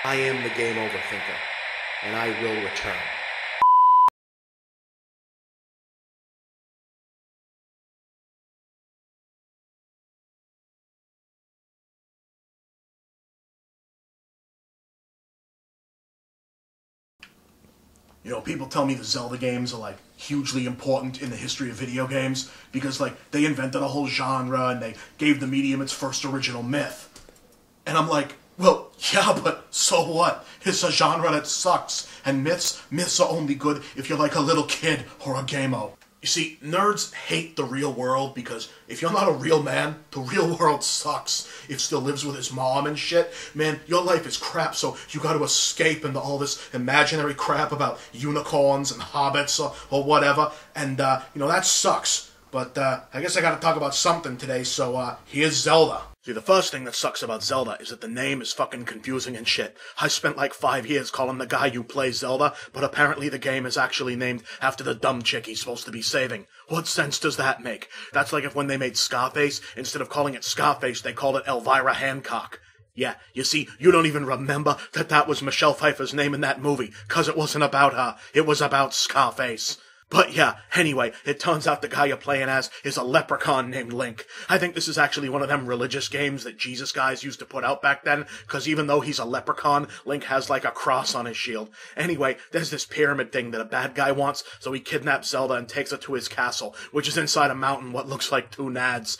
I am the Game OverThinker, and I will return. You know, people tell me the Zelda games are, like, hugely important in the history of video games because, like, they invented a whole genre and they gave the medium its first original myth. And I'm like, well, yeah, but so what? It's a genre that sucks, and myths are only good if you're like a little kid or a game-o. You see, nerds hate the real world because if you're not a real man, the real world sucks. If still lives with his mom and shit, man, your life is crap, so you gotta escape into all this imaginary crap about unicorns and hobbits or whatever, and, you know, that sucks. But, I guess I gotta talk about something today, so, here's Zelda. See, the first thing that sucks about Zelda is that the name is fucking confusing and shit. I spent like 5 years calling the guy who plays Zelda, but apparently the game is actually named after the dumb chick he's supposed to be saving. What sense does that make? That's like if when they made Scarface, instead of calling it Scarface, they called it Elvira Hancock. Yeah, you see, you don't even remember that was Michelle Pfeiffer's name in that movie, 'cause it wasn't about her, it was about Scarface. But yeah, anyway, it turns out the guy you're playing as is a leprechaun named Link. I think this is actually one of them religious games that Jesus guys used to put out back then, because even though he's a leprechaun, Link has like a cross on his shield. Anyway, there's this pyramid thing that a bad guy wants, so he kidnaps Zelda and takes her to his castle, which is inside a mountain what looks like two nads.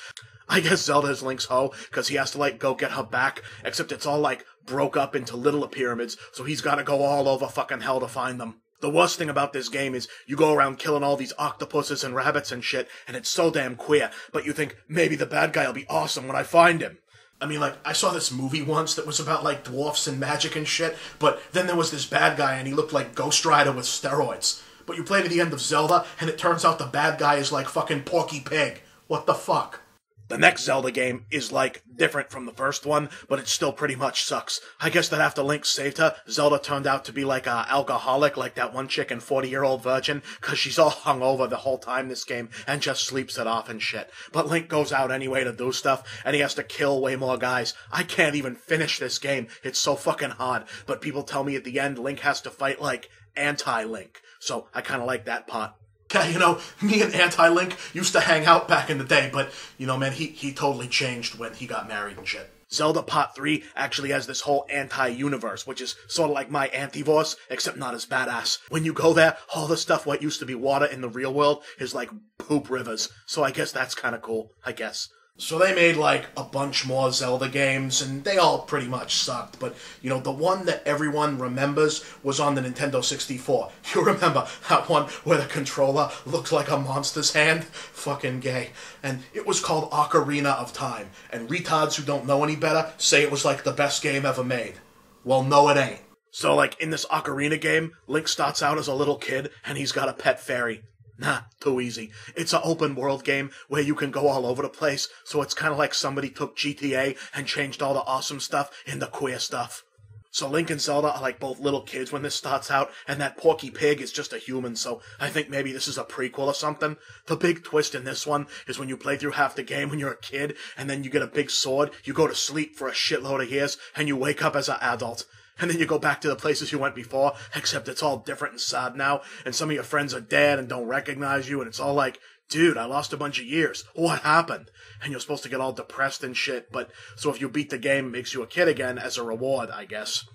I guess Zelda is Link's hoe, because he has to, like, go get her back, except it's all, like, broke up into littler pyramids, so he's gotta go all over fucking hell to find them. The worst thing about this game is you go around killing all these octopuses and rabbits and shit, and it's so damn queer, but you think, maybe the bad guy will be awesome when I find him. I mean, like, I saw this movie once that was about, like, dwarfs and magic and shit, but then there was this bad guy and he looked like Ghost Rider with steroids. But you play to the end of Zelda, and it turns out the bad guy is like fucking Porky Pig. What the fuck? The next Zelda game is, like, different from the first one, but it still pretty much sucks. I guess that after Link saved her, Zelda turned out to be like a alcoholic, like that one chick in 40-Year-Old Virgin, 'cause she's all hungover the whole time this game and just sleeps it off and shit. But Link goes out anyway to do stuff, and he has to kill way more guys. I can't even finish this game. It's so fucking hard. But people tell me at the end Link has to fight, like, anti-Link. So I kinda like that part. Yeah, you know, me and Anti-Link used to hang out back in the day, but, you know, man, he totally changed when he got married and shit. Zelda Part 3 actually has this whole anti-universe, which is sort of like my antiverse, except not as badass. When you go there, all the stuff what used to be water in the real world is like poop rivers, so I guess that's kinda cool, I guess. So they made, like, a bunch more Zelda games, and they all pretty much sucked. But, you know, the one that everyone remembers was on the Nintendo 64. You remember that one where the controller looked like a monster's hand? Fucking gay. And it was called Ocarina of Time. And retards who don't know any better say it was, like, the best game ever made. Well, no, it ain't. So, like, in this Ocarina game, Link starts out as a little kid, and he's got a pet fairy. Nah, too easy. It's an open world game where you can go all over the place, so it's kinda like somebody took GTA and changed all the awesome stuff into queer stuff. So Link and Zelda are like both little kids when this starts out, and that Porky Pig is just a human, so I think maybe this is a prequel or something. The big twist in this one is when you play through half the game when you're a kid, and then you get a big sword, you go to sleep for a shitload of years, and you wake up as an adult. And then you go back to the places you went before, except it's all different and sad now, and some of your friends are dead and don't recognize you, and it's all like, dude, I lost a bunch of years. What happened? And you're supposed to get all depressed and shit, but so if you beat the game, it makes you a kid again as a reward, I guess.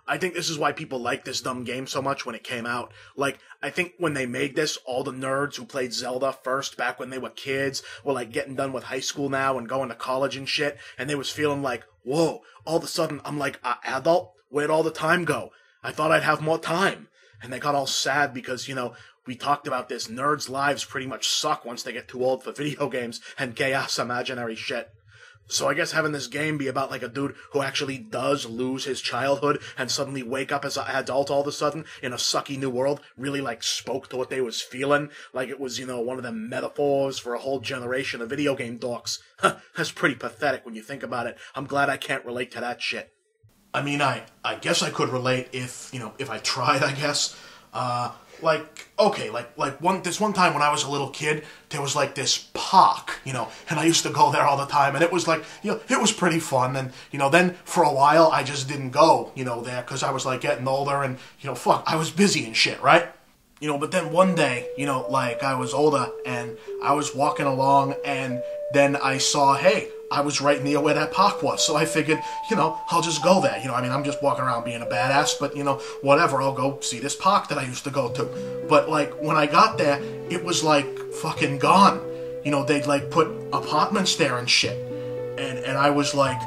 I think this is why people like this dumb game so much when it came out. Like, I think when they made this, all the nerds who played Zelda first back when they were kids were like getting done with high school now and going to college and shit, and they was feeling like, whoa, all of a sudden I'm like a adult? Where'd all the time go? I thought I'd have more time. And they got all sad because, you know, we talked about this, nerds' lives pretty much suck once they get too old for video games and gay-ass imaginary shit. So I guess having this game be about like a dude who actually does lose his childhood and suddenly wake up as an adult all of a sudden in a sucky new world really like spoke to what they was feeling. Like it was, you know, one of them metaphors for a whole generation of video game dorks. That's pretty pathetic when you think about it. I'm glad I can't relate to that shit. I mean, I guess I could relate if, you know, if I tried, I guess. this one time when I was a little kid, there was like this park, you know, and I used to go there all the time, and it was like, you know, it was pretty fun. And, you know, then for a while I just didn't go, you know, there because I was like getting older and, you know, I was busy and shit, right? You know, but then one day, you know, like I was older and I was walking along, and then I saw, hey, I was right near where that park was, so I figured, you know, I'll just go there. You know, I mean, I'm just walking around being a badass, but, you know, whatever, I'll go see this park that I used to go to. But, like, when I got there, it was, like, fucking gone. You know, they'd, like, put apartments there and shit. And I was like,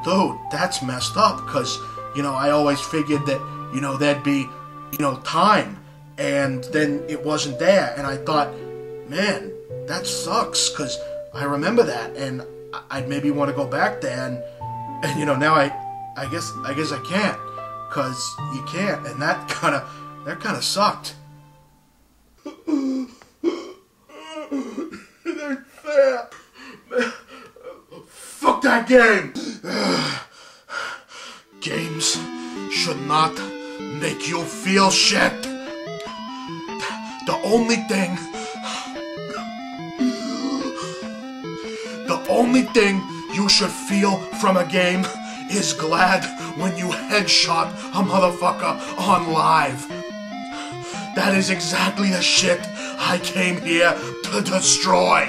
dude, that's messed up, because, you know, I always figured that, you know, there'd be, you know, time, and then it wasn't there, and I thought, man, that sucks, because I remember that, and I'd maybe want to go back there, and you know, now I guess I can't, cause you can't, and that kind of sucked. It ain't fair. Fuck that game. Games should not make you feel shit. The only thing you should feel from a game is glad when you headshot a motherfucker on live. That is exactly the shit I came here to destroy.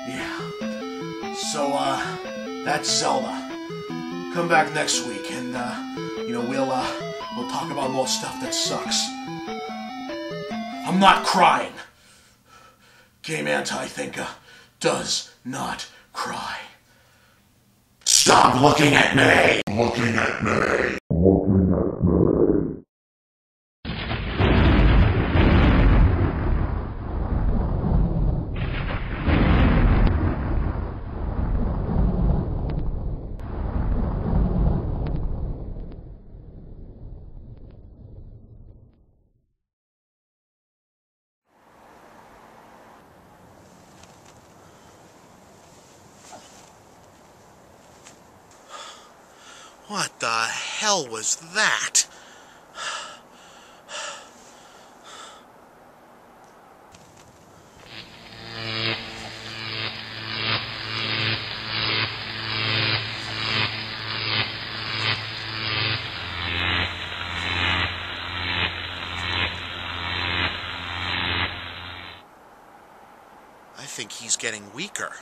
Yeah. So, that's Zelda. Come back next week and, you know, we'll talk about more stuff that sucks. I'm not crying. Game AntiThinker does not cry. Stop looking at me! Looking at me! Looking at me! What the hell was that? I think he's getting weaker.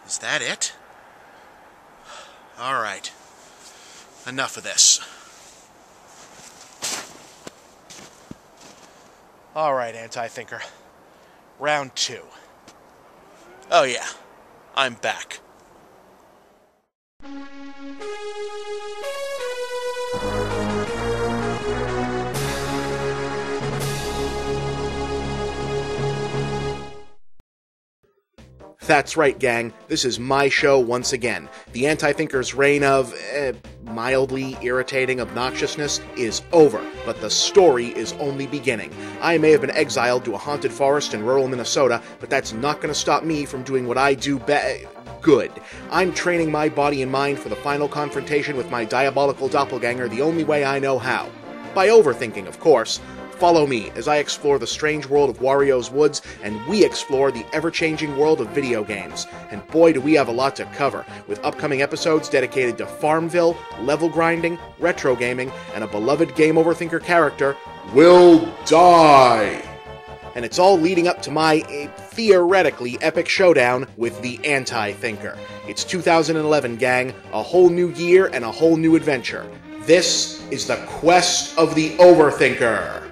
Is that it? All right. Enough of this. All right, AntiThinker. Round 2. Oh yeah, I'm back. That's right, gang. This is my show once again. The AntiThinker's reign of, mildly irritating obnoxiousness is over, but the story is only beginning. I may have been exiled to a haunted forest in rural Minnesota, but that's not going to stop me from doing what I do good. I'm training my body and mind for the final confrontation with my diabolical doppelganger the only way I know how. By overthinking, of course. Follow me as I explore the strange world of Wario's Woods, and we explore the ever-changing world of video games. And boy, do we have a lot to cover, with upcoming episodes dedicated to Farmville, level grinding, retro gaming, and a beloved Game OverThinker character, Will Die! And it's all leading up to my, theoretically epic showdown with the AntiThinker. It's 2011, gang, a whole new year and a whole new adventure. This is the quest of the Overthinker.